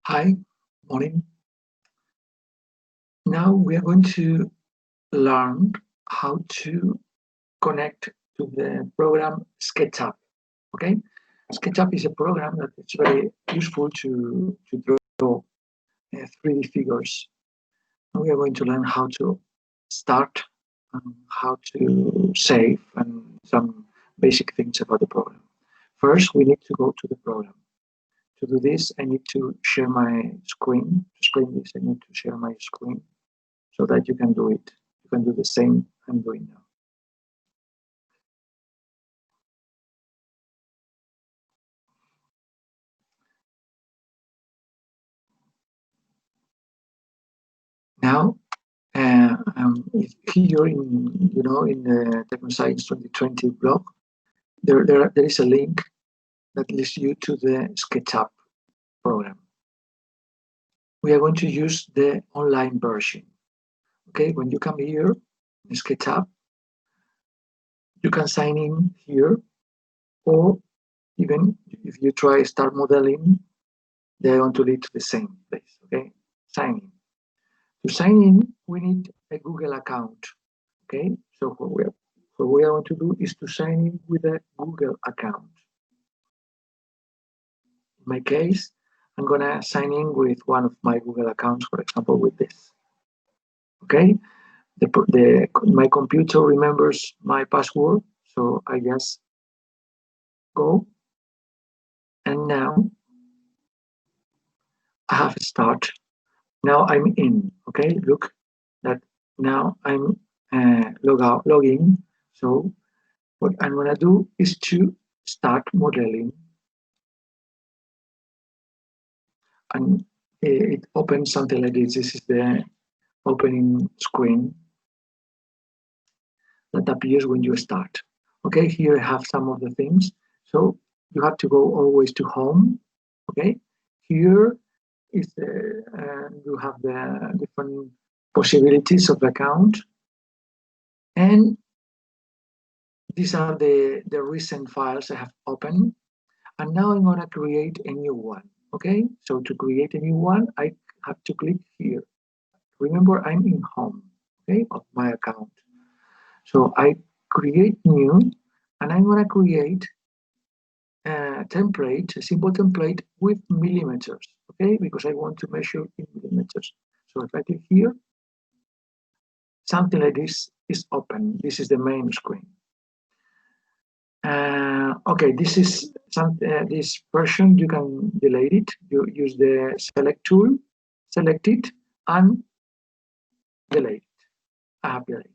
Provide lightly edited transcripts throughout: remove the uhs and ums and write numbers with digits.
Hi, morning. Now we are going to learn how to connect to the program SketchUp. Okay, SketchUp is a program that is very useful to draw 3D figures. And we are going to learn how to start, how to save, and some basic things about the program. First, we need to go to the program. To do this, I need to share my screen. To explain this, I need to share my screen so that you can do it. You can do the same I'm doing now. Now, here in the TechnoScience 2020 blog, there is a link that leads you to the SketchUp program. We are going to use the online version. Okay, when you come here in SketchUp, you can sign in here, or even if you try start modeling, they are going to lead to the same place. Okay, sign in. To sign in, we need a Google account. Okay, so what we are going to do is to sign in with a Google account. In my case, I'm gonna sign in with one of my Google accounts, for example, with this. Okay, my computer remembers my password, so I just go, and now I have start. Now I'm in. Okay, look that now I'm log in. So what I'm gonna do is to start modeling, and it opens something like this. This is the opening screen that appears when you start. Okay, here I have some of the things. So you have to go always to home. Okay, here is you have the different possibilities of the account, and these are the recent files I have opened. And now I'm gonna create a new one. Okay, so to create a new one, I have to click here. Remember, I'm in home, okay, of my account. So I create new, and I'm gonna create a template, a simple template with millimeters, okay, because I want to measure in millimeters. So if I click here, something like this is open. This is the main screen. Okay, this is this version. You can delete it. You use the select tool, select it, and delete it. I have deleted.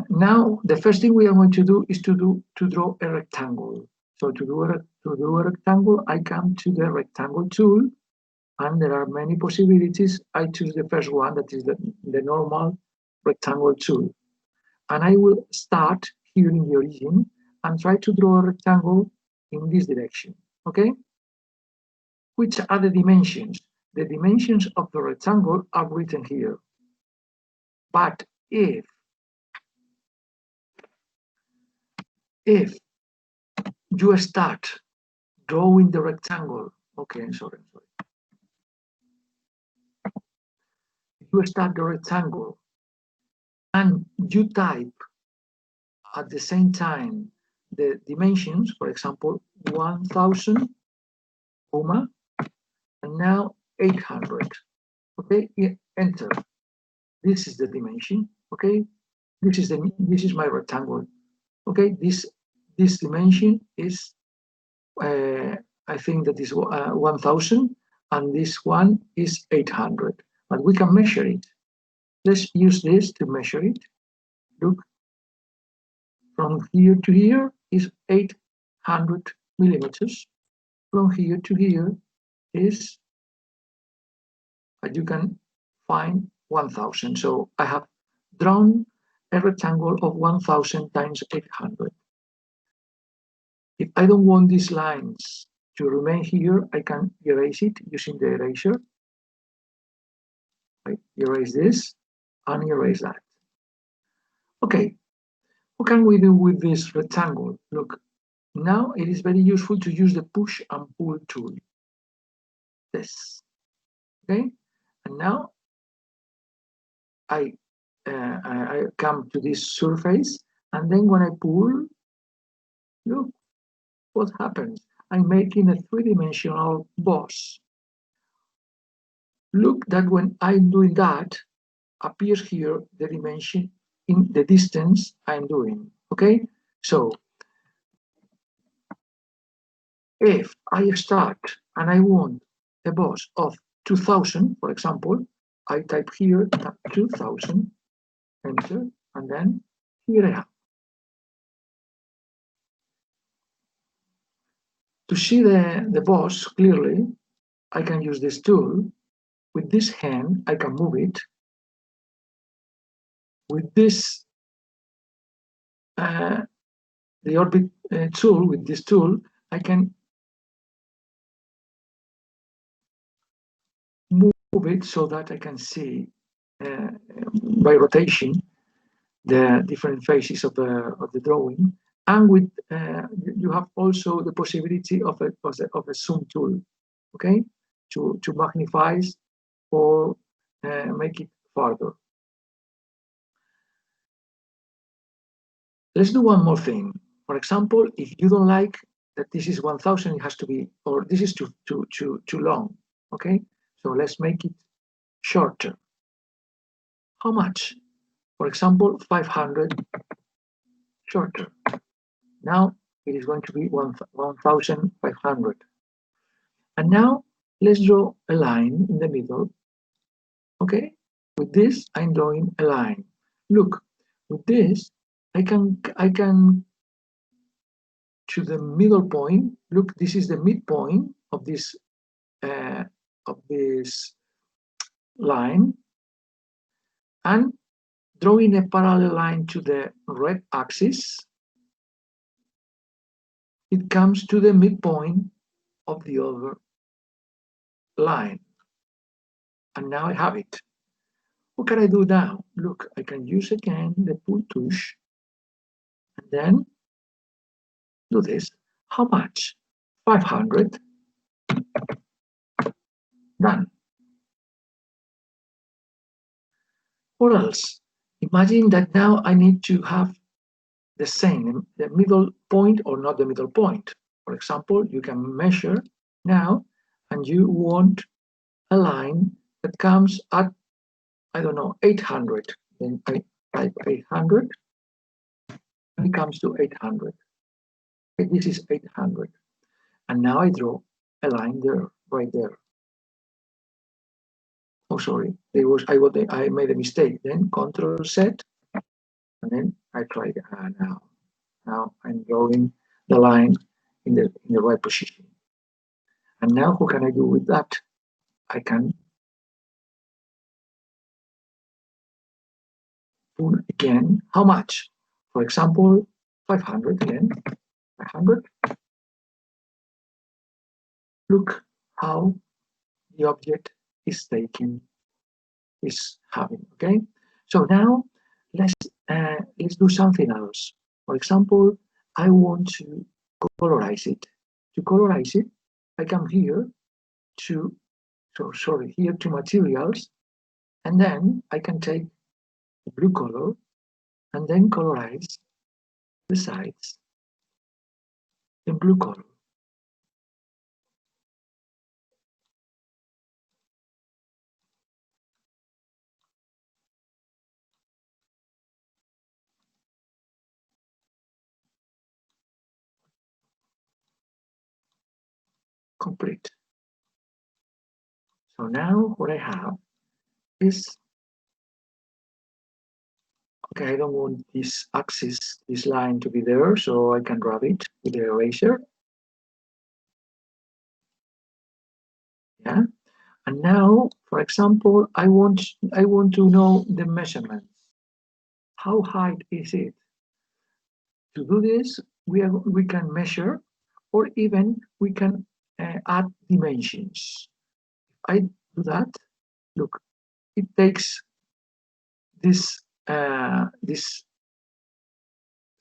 Now the first thing we are going to do is to draw a rectangle. So to do a rectangle, I come to the rectangle tool, and there are many possibilities. I choose the first one, that is the normal rectangle tool, and I will start here in the origin and try to draw a rectangle in this direction. Okay. Which are the dimensions? The dimensions of the rectangle are written here. But if you start drawing the rectangle, okay, sorry. You start the rectangle and you type at the same time the dimensions, for example, 1000, comma, and now 800. Okay, enter. This is the dimension. Okay, this is my rectangle. Okay, this dimension is I think that is 1000, and this one is 800. But we can measure it. Let's use this to measure it. Look, from here to here is 800 millimeters. From here to here is, you can find 1000. So I have drawn a rectangle of 1000 times 800. If I don't want these lines to remain here, I can erase it using the eraser. I erase this and erase that. Okay, what can we do with this rectangle? Look, now it is very useful to use the push and pull tool. this. Okay, and now I come to this surface, and then when I pull, look what happens. I'm making a three-dimensional boss. Look that when I'm doing that, appears here the dimension in the distance I'm doing. Okay, so if I start and I want a boss of 2000, for example, I type here 2000, enter, and then here I am. To see the boss clearly, I can use this tool. With this hand, I can move it. With this, the orbit tool, with this tool, I can move it so that I can see by rotation the different phases of the drawing. And with you have also the possibility of a zoom tool, okay, to magnify or make it farther. Let's do one more thing. For example, if you don't like that this is 1000, it has to be, or this is too long, okay? So let's make it shorter. How much? For example, 500 shorter. Now it is going to be 1500. And now let's draw a line in the middle. Okay, with this I'm drawing a line. Look, with this I can to the middle point. Look, this is the midpoint of this line, and drawing a parallel line to the red axis, it comes to the midpoint of the other line. And now I have it. What can I do now? Look, I can use again the pull touch and then do this. How much? 500. Done. What else? Imagine that now I need to have the same, the middle point or not the middle point. For example, you can measure now and you want a line that comes at, I don't know, 800. Then I type 800 and it comes to 800. Okay, this is 800. And now I draw a line there, right there. Oh, sorry, I made a mistake. Then Control Z, and then I tried now I'm drawing the line in the right position. And now what can I do with that? I can pull again. How much? For example, 500 again. 500. Look how the object is having. Okay. So now let's do something else. For example, I want to colorize it. To colorize it, I come here to here to materials, and then I can take the blue color and then colorize the sides in blue color. Complete. So now what I have is, okay, I don't want this axis, this line to be there, so I can grab it with the eraser. Yeah. And now, for example, I want to know the measurements. How high is it? To do this, we can measure, or even we can add dimensions. If I do that, look, it takes this this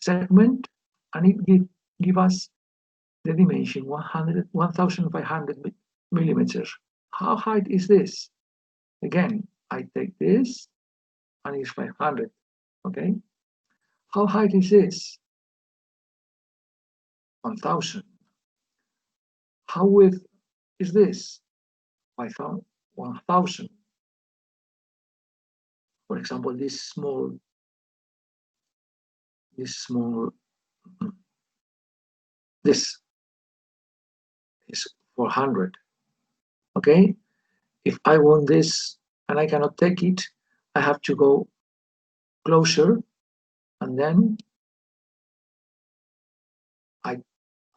segment and it give us the dimension 1500 millimeters. How high is this? Again, I take this and it's 500. Okay. How high is this? 1000. How width is this? 1000. For example, this is 400. Okay. If I want this and I cannot take it, I have to go closer and then I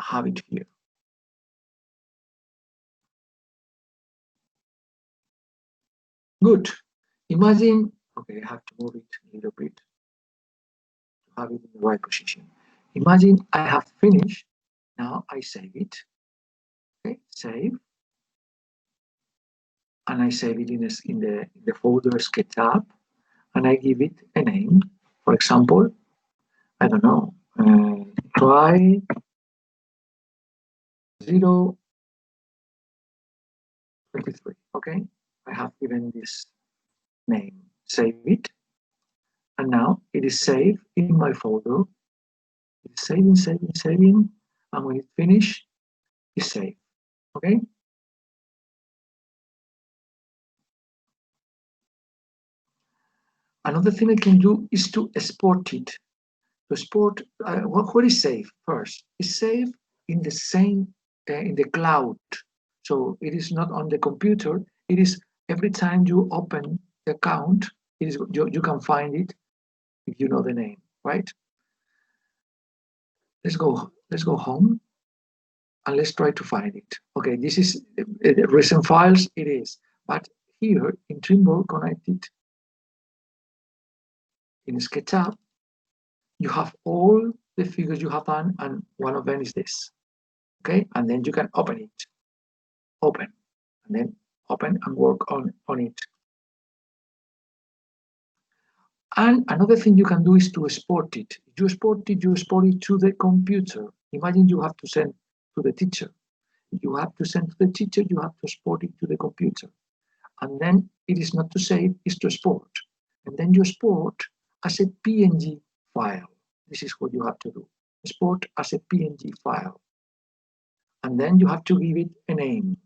have it here. Good. Imagine, okay, I have to move it a little bit to have it in the right position. Imagine I have finished. Now I save it. Okay, save. And I save it in the folder sketchup and I give it a name. For example, I don't know, try 023. Okay, I have given this name. Save it. And now it is saved in my folder. It's saving, and when it finishes, it's saved. Okay. Another thing I can do is to export it. To export, what is saved first? It's saved in the same in the cloud. So it is not on the computer. It is every time you open the account, it is you can find it if you know the name, right? Let's go home and let's try to find it. Okay, this is the recent files. It is, but here in Trimble connected in SketchUp, you have all the figures you have done, and one of them is this. Okay, and then you can open it, open, and then open and work on it. And another thing you can do is to export it. You export it to the computer. Imagine you have to send to the teacher. You have to send to the teacher, you have to export it to the computer. And then it is not to save, it's to export. And then you export as a PNG file. This is what you have to do. Export as a PNG file. And then you have to give it a name.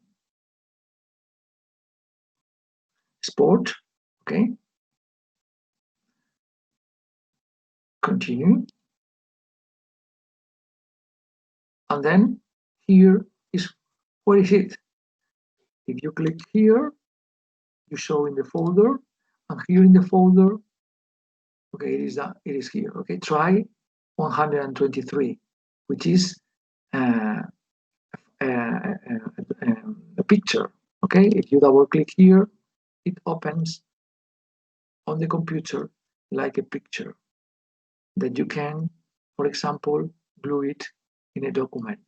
Export, okay. Continue. And then here is, what is it? If you click here, you show in the folder, and here in the folder, okay, it is here. Okay, try 123, which is a picture. Okay, if you double click here, it opens on the computer like a picture that you can, for example, glue it in a document.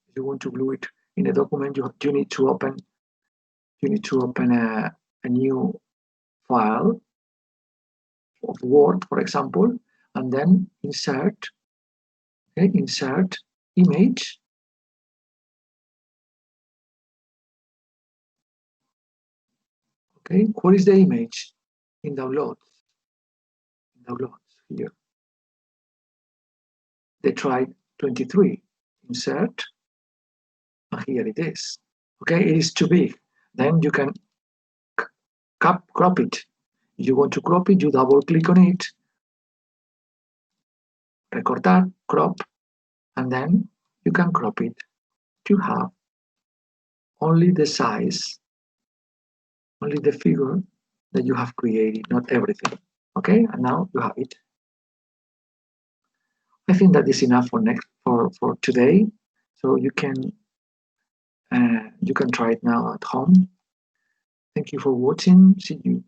If you want to glue it in a document, you need to open a new file of Word, for example, and then insert image. Okay, what is the image? In downloads. Here. They tried 23. Insert, and here it is. Okay, it is too big. Then you can crop it. If you want to crop it, you double click on it, recortar, crop, and then you can crop it to have only the size, only the figure that you have created, not everything. Okay, and now you have it. I think that is enough for today. So you can try it now at home. Thank you for watching. See you